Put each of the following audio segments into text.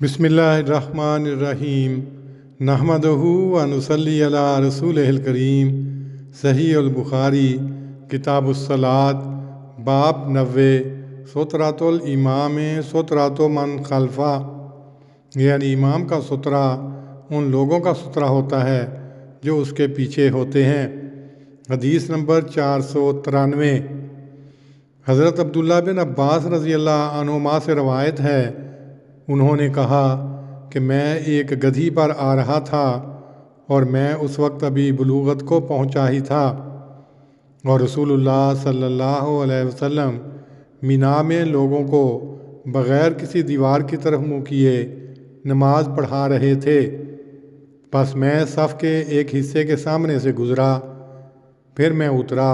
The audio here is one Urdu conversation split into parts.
بسم اللہ الرحمن الرحیم نحمدہ و نصلی علی رسولہ الکریم۔ صحیح البخاری کتاب الصلاۃ باب 90 سترۃ الامام سترۃ من خلفہ، یعنی امام کا سترہ ان لوگوں کا سترہ ہوتا ہے جو اس کے پیچھے ہوتے ہیں۔ حدیث نمبر 493۔ حضرت عبداللہ بن عباس رضی اللہ عنہما سے روایت ہے، انہوں نے کہا کہ میں ایک گدھی پر آ رہا تھا اور میں اس وقت ابھی بلوغت کو پہنچا ہی تھا، اور رسول اللہ صلی اللہ علیہ وسلم مینا میں لوگوں کو بغیر کسی دیوار کی طرف منہ کیے نماز پڑھا رہے تھے۔ بس میں صف کے ایک حصے کے سامنے سے گزرا، پھر میں اترا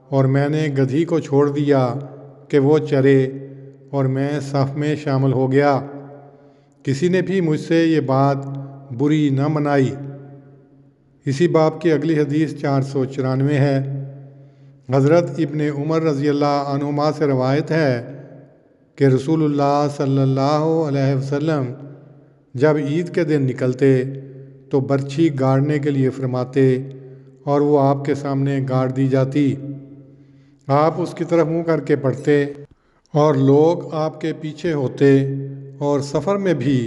اور میں نے گدھی کو چھوڑ دیا کہ وہ چرے، اور میں صف میں شامل ہو گیا۔ کسی نے بھی مجھ سے یہ بات بری نہ منائی۔ اسی باب کی اگلی حدیث 494 ہے۔ حضرت ابن عمر رضی اللہ عنہما سے روایت ہے کہ رسول اللہ صلی اللہ علیہ وسلم جب عید کے دن نکلتے تو برچھی گاڑنے کے لیے فرماتے اور وہ آپ کے سامنے گاڑ دی جاتی۔ آپ اس کی طرف منہ کر کے پڑھتے اور لوگ آپ کے پیچھے ہوتے، اور سفر میں بھی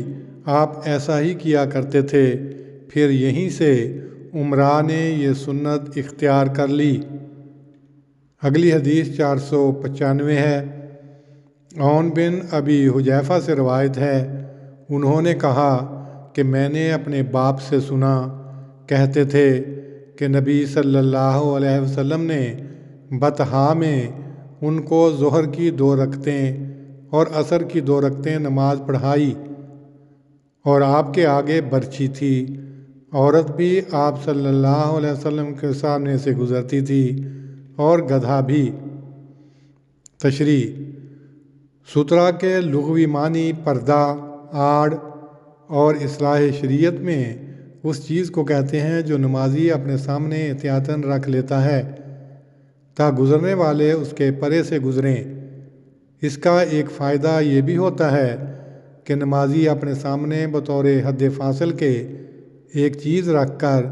آپ ایسا ہی کیا کرتے تھے۔ پھر یہیں سے عمرہ نے یہ سنت اختیار کر لی۔ اگلی حدیث 495 ہے۔ عون بن ابی حذیفہ سے روایت ہے، انہوں نے کہا کہ میں نے اپنے باپ سے سنا، کہتے تھے کہ نبی صلی اللہ علیہ وسلم نے بطحاء میں ان کو ظہر کی 2 رکعتیں اور عصر کی 2 رکعتیں نماز پڑھائی، اور آپ کے آگے برچھی تھی۔ عورت بھی آپ صلی اللہ علیہ وسلم کے سامنے سے گزرتی تھی، اور گدھا بھی۔ تشریح: سترہ کے لغوی معنی پردہ، آڑ، اور اصطلاح شریعت میں اس چیز کو کہتے ہیں جو نمازی اپنے سامنے احتیاطاً رکھ لیتا ہے تا گزرنے والے اس کے پرے سے گزریں۔ اس کا ایک فائدہ یہ بھی ہوتا ہے کہ نمازی اپنے سامنے بطور حد فاصل کے ایک چیز رکھ کر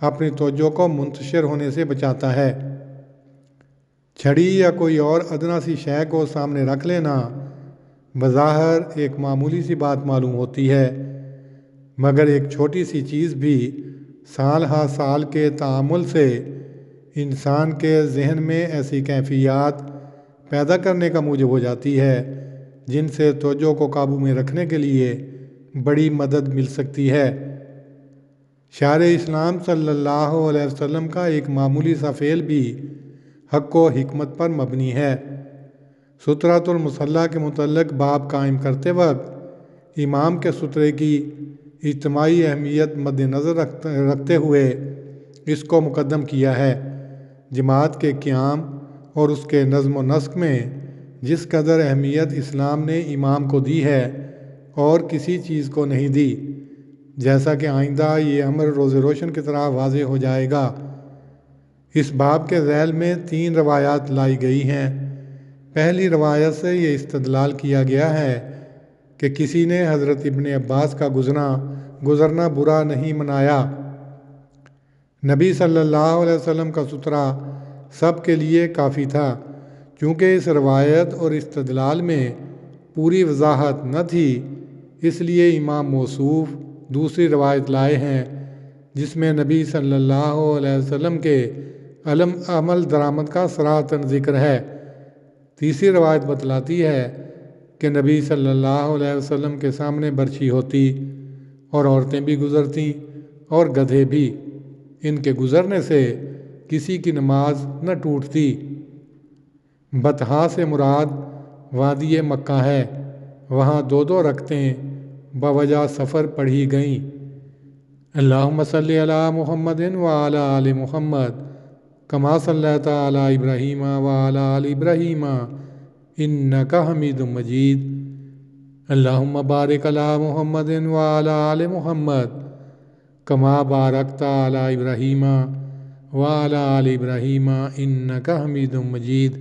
اپنی توجہ کو منتشر ہونے سے بچاتا ہے۔ چھڑی یا کوئی اور ادنیٰ سی شے کو سامنے رکھ لینا بظاہر ایک معمولی سی بات معلوم ہوتی ہے، مگر ایک چھوٹی سی چیز بھی سال ہا سال کے تعامل سے انسان کے ذہن میں ایسی کیفیات پیدا کرنے کا موجب ہو جاتی ہے جن سے توجہ کو قابو میں رکھنے کے لیے بڑی مدد مل سکتی ہے۔ شارع اسلام صلی اللہ علیہ وسلم کا ایک معمولی سا فعل بھی حق و حکمت پر مبنی ہے۔ سترۃ المصلی کے متعلق باب قائم کرتے وقت امام کے سترے کی اجتماعی اہمیت مد نظر رکھتے ہوئے اس کو مقدم کیا ہے۔ جماعت کے قیام اور اس کے نظم و نسق میں جس قدر اہمیت اسلام نے امام کو دی ہے اور کسی چیز کو نہیں دی، جیسا کہ آئندہ یہ امر روز روشن کی طرح واضح ہو جائے گا۔ اس باب کے ذیل میں 3 روایات لائی گئی ہیں۔ پہلی روایت سے یہ استدلال کیا گیا ہے کہ کسی نے حضرت ابن عباس کا گزرنا برا نہیں منایا۔ نبی صلی اللہ علیہ وسلم کا سترہ سب کے لیے کافی تھا۔ چونکہ اس روایت اور استدلال میں پوری وضاحت نہ تھی، اس لیے امام موصوف دوسری روایت لائے ہیں جس میں نبی صلی اللہ علیہ وسلم کے عمل درآمد کا صراحتاً ذکر ہے۔ تیسری روایت بتلاتی ہے کہ نبی صلی اللہ علیہ وسلم کے سامنے برچھی ہوتی اور عورتیں بھی گزرتیں اور گدھے بھی۔ ان کے گزرنے سے کسی کی نماز نہ ٹوٹتی۔ بطحاء سے مراد وادی مکہ ہے، وہاں 2 رکعتیں بوجہ سفر پڑھی گئیں۔ اللہم صلی علی محمد وعلی آل محمد کما صلیت علی ابراہیم وعلی آل ابراہیم انک حمید مجید۔ اللہم بارک علی محمد وعلی آل محمد کما بارکت علی ابراہیم وعلی آل ابراہیم انک حمید مجید۔